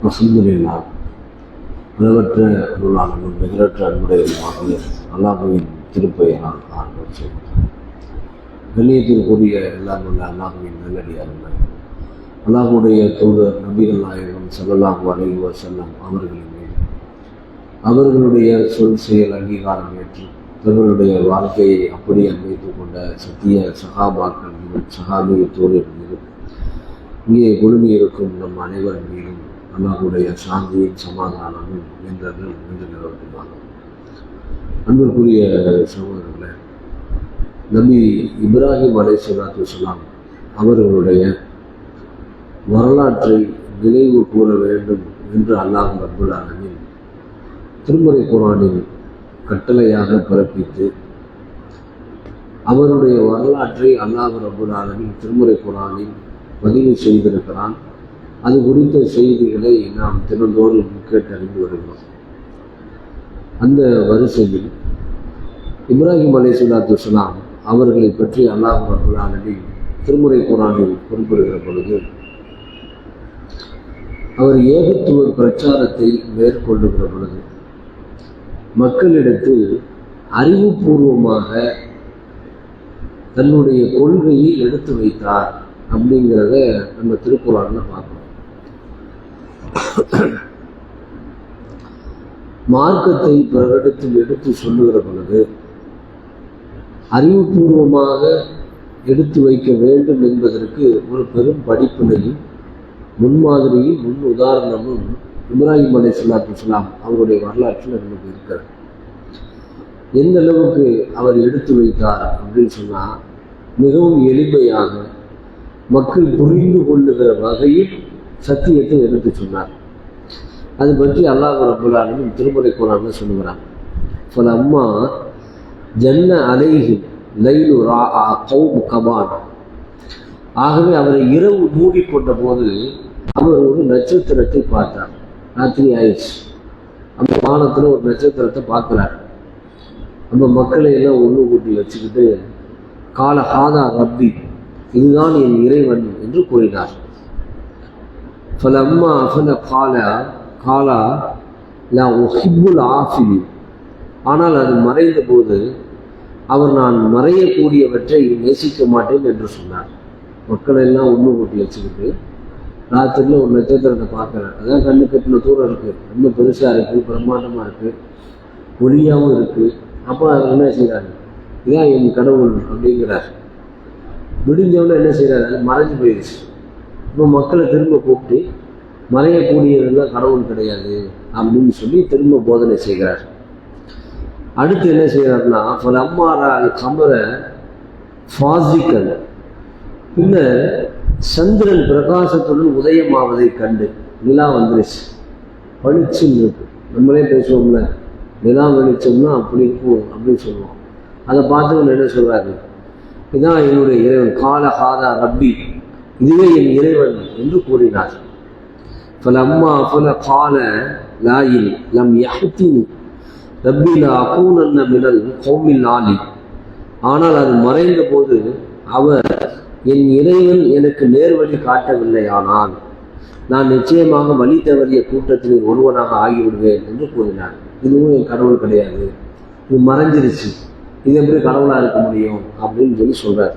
அல்ஹம்துலில்லாஹ். அளவற்ற அருளாளனும் நிகரற்ற அன்புடையமாகிய அல்லாஹுவின் திருப்பெயரால் ஆரம்பம் செய்கிறோம். கண்ணியத்திற்குரிய எல்லாம் உள்ள அல்லாஹுவின் நல்லடியார்கள், அல்லாஹுடைய தூதர் நபிகள் நாயகம் ஸல்லல்லாஹு அலைஹி வஸல்லம் அவர்களின் மீது அவர்களுடைய சொல் செயல் அங்கீகாரம் ஏற்று தங்களுடைய வாழ்க்கையை அப்படியே அமைத்துக் கொண்ட சத்திய சகாபாக்கள் மீதும் சகாபிய தோழர் மீதும் இங்கே குழுமி இருக்கும் நம் அனைவரின் மீதும் அல்லாஹுடைய சாந்தியும் சமாதானமும் என்றார்கள் என்று நிலவட்டுமாக. அன்பிற்குரிய சகோதரர்களே, நபி இப்ராஹிம் அலைஹிஸ்ஸலாத்து வஸ்ஸலாம் அவர்களுடைய வரலாற்றை நினைவு கூற வேண்டும் என்று அல்லாஹ் ரப்புல் ஆலமீன் திருமறை குர்ஆனில் கட்டளையாக பிறப்பித்து அவருடைய வரலாற்றை அல்லாஹ் ரப்புல் ஆலமீன் திருமறை குர்ஆனில் பதிவு செய்திருக்கிறான். அது குறித்த செய்திகளை நாம் தினந்தோறும் கேட்டறிந்து வருகிறோம். அந்த வரிசையில் இப்ராஹிம் அலைஹிஸ்ஸலாத்து வஸ்ஸலாம் அவர்களை பற்றி அல்லாஹ் ரப்புல் ஆலமீன் திருமறை குர்ஆனில் குறிப்பிடுகிற பொழுது, அவர் ஏகத்துவ பிரச்சாரத்தை மேற்கொள்ளுகிற பொழுது மக்களிடத்தில் அறிவுபூர்வமாக தன்னுடைய கொள்கையை எடுத்து வைத்தார் அப்படிங்கிறத நம்ம திருக்குர்ஆன்ல பார்க்கணும். மார்க்கத்தை பிறரிடத்தில் எடுத்து சொல்லுகிற பொழுது அறிவுபூர்வமாக எடுத்து வைக்க வேண்டும் என்பதற்கு ஒரு பெரும் படிப்பினையும் முன்மாதிரியும் முன் உதாரணமும் இப்ராஹிம் அலைஹிஸ்ஸலாத்து வஸ்ஸலாம் அவருடைய வரலாற்றில் நமக்கு இருக்கிறார். எந்த அளவுக்கு அவர் எடுத்து வைத்தார் அப்படின்னு சொன்னால், மிகவும் எளிமையாக மக்கள் புரிந்து கொள்ளுகிற வகையில் சத்தியத்தை எடுத்து சொன்னார். அது பற்றி அல்லாஹ் ரப்புல் ஆலமீன் திருமறை குர்ஆன்ல சொல்லுகிறான். ஃபலம்மா ஜன்ன அலைஹி லைலு ராஆ கௌமு கபான். ஆகவே அவரை இரவு மூடிக்கொண்ட போது அவர் ஒரு நட்சத்திரத்தை பார்த்தார். ராத்திரி ஆயிடுச்சு, அந்த வானத்தில் ஒரு நட்சத்திரத்தை பார்க்குறார். நம்ம மக்களை எல்லாம் ஒன்று கூட்டி வச்சுக்கிட்டு கால ஹாதா ரப்பி, இதுதான் என் இறைவன் என்று கூறினார். ஃபலம்மா அஃபல காலா லா உஹிப்புல் ஆஃபிலி. ஆனால் அது மறைந்த போது அவர் நான் மறையக்கூடியவற்றை நேசிக்க மாட்டேன் என்று சொன்னார். மக்களை எல்லாம் ஒன்று கூட்டி வச்சுக்கிட்டு ராத்திரியில் ஒரு நட்சத்திரத்தை பார்க்குறார். அதான் கண்ணு கட்டின தூரம் இருக்குது, ரொம்ப பெருசாக இருக்குது, பிரம்மாண்டமாக இருக்குது, ஒளியாகவும் இருக்குது. அப்போ அவர் என்ன செய்கிறாரு, இதான் என் கடவுள் அப்படிங்கிறார். விடிஞ்சவொன்னே என்ன செய்கிறாரு, அது மறைஞ்சு போயிடுச்சு. இப்போ மக்களை திரும்ப கூப்பிட்டு மறையக்கூடியதெல்லாம் கடவுள் கிடையாது அப்படின்னு சொல்லி திரும்ப போதனை செய்கிறார். அடுத்து என்ன செய்கிறாருன்னா, பல அம்மாரா கமர ஃபாசிக்கல், பின்னர் சந்திரன் பிரகாசத்துடன் உதயமாவதை கண்டு, நிலா வந்துருச்சு, பளிச்சுன்னு இருக்கு. நம்மளே பேசுவோம்ல, நிலா வெளிச்சம்னா அப்படி இருக்கும் அப்படின்னு சொல்லுவோம். அதை பார்த்தவங்க என்ன சொல்றாரு, இதான் என்னுடைய இறைவன், கால ஹாதா ரப்பி, இதுவே என் இறைவன் என்று கூறினார். ஃபலம்மா ஃபல கால லாயில் லம் யஹ்தினி ரப்பி லா அகூனன்ன மினல் கௌமில் ஆலி. ஆனால் அது மறைந்த போது அவர், என் இறைவன் எனக்கு நேர்வழி காட்டவில்லை, ஆனால் நான் நிச்சயமாக வழி தவறிய கூட்டத்தில் ஒருவனாக ஆகிவிடுவேன் என்று கூறினார். இதுவும் என் கடவுள் கிடையாது, இது மறைஞ்சிருச்சு, இது எப்படி கடவுளாக இருக்க முடியும் அப்படின்னு சொல்லி சொல்றார்.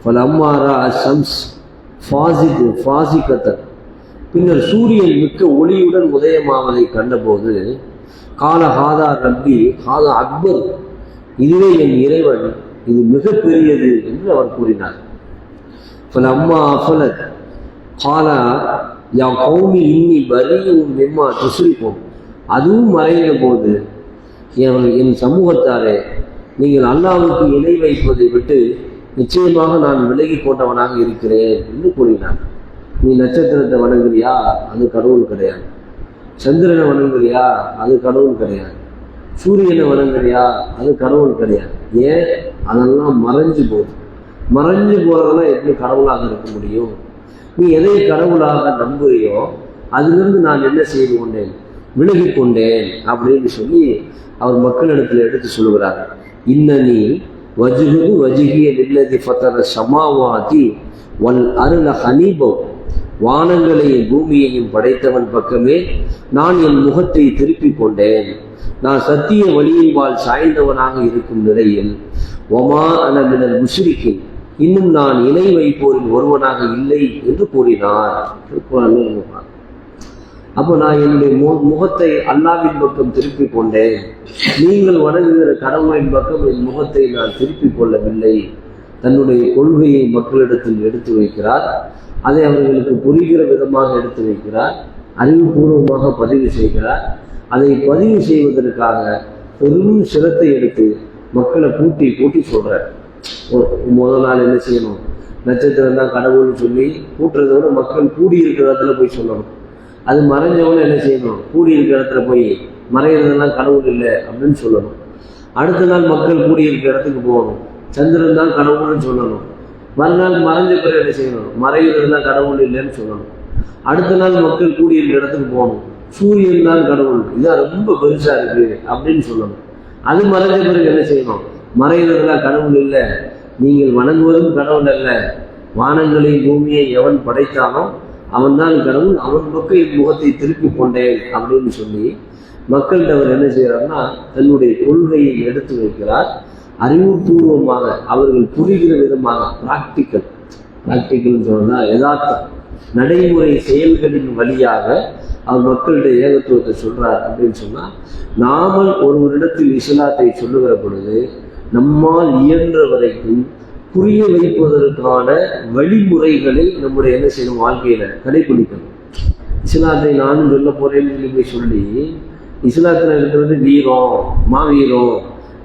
ஃபலம்மாரா ஷம்ஸ் ஃபாசிகத்தன், பின்னர் சூரியன் மிக்க ஒளியுடன் உதயமாவதை கண்டபோது, கால ஹாதா ரப்பி ஹாதா அக்பர், இதுவே என் இறைவன், இது மிகப்பெரியது என்று அவர் கூறினார். ஃபலம்மா அஃபலத் கால யா கௌமி இன்னி பரீஉம் மிம்மா துஸ்ரிகூன், அதுவும் மறைந்த போது, என் சமூகத்தாரே, நீங்கள் அல்லாஹ்வுக்கு இணை வைப்பதை விட்டு நிச்சயமாக நான் விலகி போட்டவனாக இருக்கிறேன் என்று கூறினார். நீ நட்சத்திரத்தை வணங்குறியா, அது கடவுள் கிடையாது. சந்திரனை வணங்குறியா, அது கடவுள் கிடையாது. சூரியனை வணங்குறியா, அது கடவுள் கிடையாது. ஏன், அதெல்லாம் மறைஞ்சு போகுது. மறைஞ்சு போறதெல்லாம் எப்படி கடவுளாக இருக்க முடியும்? நீ எதை கடவுளாக நம்புறியோ அதிலிருந்து நான் என்ன செய்து கொண்டேன், விலகி கொண்டேன் அப்படின்னு சொல்லி அவர் மக்களிடத்தில் எடுத்து சொல்லுகிறார். இன்னனி வஜ்ஹு வஜ்ஹிய லில்லதி ஃபதர ஸமாவாதி வல் அர்ல ஹனீப வானங்களையும் பூமியையும் படைத்தவன் பக்கமே நான் என் முகத்தை திருப்பிக் கொண்டேன். நான் சத்திய வழியின்பால் சாய்ந்தவனாக இருக்கும் நிலையில் ஒமா அனமினல் முஷ்ரிக்கின், இன்னும் நான் இணை வைப்போரின் ஒருவனாக இல்லை என்று கூறினார். அப்போ நான் என்னுடைய முகத்தை அல்லாவின் பக்கம் திருப்பிக் கொண்டேன். நீங்கள் வணங்குகிற கடவுளின் பக்கம் என் முகத்தை நான் திருப்பிக் கொள்ளவில்லை. தன்னுடைய கொள்கையை மக்களிடத்தில் எடுத்து வைக்கிறார். அதை அவர்களுக்கு புரிகிற விதமாக எடுத்து வைக்கிறார். அறிவுபூர்வமாக பதிவு செய்கிறார். அதை பதிவு செய்வதற்காக பெரும் சிரத்தை எடுத்து மக்களை கூட்டி சொல்றார். முதல் நாள் என்ன செய்யணும்? நட்சத்திரம் தான் கடவுள்னு சொல்லி கூட்டுறதை விட மக்கள் கூடியிருக்கிற இடத்துல போய் சொல்லணும். அது மறைஞ்சவன என்ன செய்யணும்? கூடியிருக்கிற இடத்துல போய் மறைகிறதெல்லாம் கடவுள் இல்லை அப்படின்னு சொல்லணும். அடுத்த நாள் மக்கள் கூடியிருக்கிற இடத்துக்கு போகணும். சந்திரன் தான் கடவுள்னு சொல்லணும். மறுநாள் மறைஞ்ச பிறகு என்ன செய்யணும்? மறைகிறதுலாம் கடவுள் இல்லைன்னு சொல்லணும். அடுத்த நாள் மக்கள் கூடியிருக்கிற இடத்துக்கு போகணும். சூரியன் தான் கடவுள், இதான் ரொம்ப பெருசா இருக்கு அப்படின்னு சொல்லணும். அது மறைஞ்ச பிறகு என்ன செய்யணும்? மறைகிறதுலாம் கடவுள் இல்லை, நீங்கள் வணங்குவதும் கடவுள் அல்ல, வானங்களை பூமியை எவன் படைத்தானோ அவன் தான் கடவுள், அவன் பக்கம் என் முகத்தை திருப்பி கொண்டேன் அப்படின்னு சொல்லி மக்கள்கிட்ட அவர் என்ன செய்யறாருன்னா தன்னுடைய கொள்கையை எடுத்து வைக்கிறார். அறிவுபூர்வமாக அவர்கள் புரிகிற விதமாக பிராக்டிக்கல் சொன்னா யதார்த்தம் நடைமுறை செயல்களின் வழியாக அவர் மக்களுடைய ஏகத்துவத்தை சொல்றார். அப்படின்னு சொன்னா நாமல் ஒருவரிடத்தில் இஸ்லாத்தை சொல்லுகிற பொழுது நம்மால் இயன்ற வரைக்கும் புரிய வைப்பதற்கான வழிமுறைகளை நம்முடைய என்ன செய்யணும்? வாழ்க்கையில கடைபிடிக்கணும். இஸ்லாத்தை நானும் சொல்ல போறேன்னு சொல்லி இஸ்லாத்துல இருக்கிறது வீரம், மாவீரம்,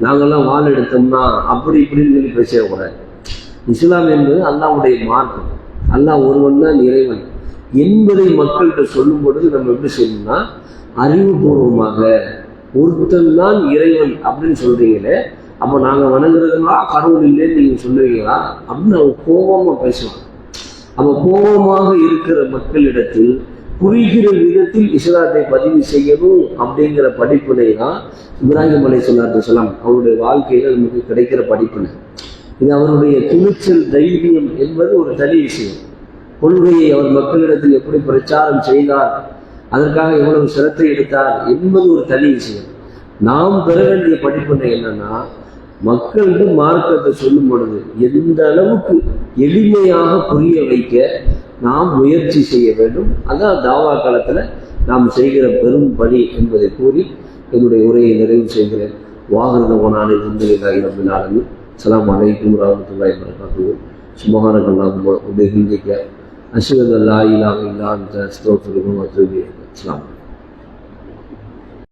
நாங்கள்லாம் வாள் எடுத்தோம்னா அப்படி இப்படின்னு சொல்லி பேசக்கூடாது. இஸ்லாம் என்பது அல்லாஹ்வுடைய மார்க்கம், அல்லாஹ் ஒருவன் தான் இறைவன் என்பதை மக்கள்கிட்ட சொல்லும் பொழுது நம்ம எப்படி செய்யணும்னா அறிவுபூர்வமாக ஒருத்தன் தான் இறைவன் அப்படின்னு சொல்றீங்களே, அப்போ நாங்கள் வணங்குறதுனா கடவுள் இல்லைன்னு நீங்கள் சொல்லுவீங்களா அப்படின்னு அவங்க கோபமாக பேசலாம். அப்போ கோபமாக இருக்கிற மக்களிடத்தில் புரிகிற விதத்தில் இஸ்லாத்தை பதிவு செய்யணும் அப்படிங்கிற படிப்பினை தான் இப்ராஹிம் அலைஹிஸ்ஸலாம் அவருடைய வாழ்க்கையில நமக்கு கிடைக்கிற படிப்பினை. இது அவருடைய துணிச்சல், தைரியம் என்பது ஒரு தனி விஷயம். கொள்கையை அவர் மக்களிடத்தில் எப்படி பிரச்சாரம் செய்தார், அதற்காக எவ்வளவு சிரத்தை எடுத்தார் என்பது ஒரு தனி விஷயம். நாம் பெற வேண்டிய படிப்பினை என்னன்னா, மக்களிடம் மார்க்கத்தை சொல்லும் பொழுது எந்த அளவுக்கு எளிமையாக புரிய வைக்க நாம் முயற்சி செய்ய வேண்டும். அதான் தாவா காலத்துல நாம் செய்கிற பெரும் பணி என்பதை கூறி என்னுடைய உரையை நிறைவு செய்கிறேன். வாகனவான அல்ஹம்துலில்லாஹி ரப்பில் ஆலமீன். அஸ்ஸலாமு அலைக்கும் வரஹ்மத்துல்லாஹி வபரகாத்துஹு. சுப்ஹானக அல்லாஹும்ம வ பிஹம்திக அஷ்ஹது அல்லா இலாஹா இல்லா அன்த அஸ்தக்ஃபிருக வ அத்தூபு இலைக். அஸ்ஸலாமு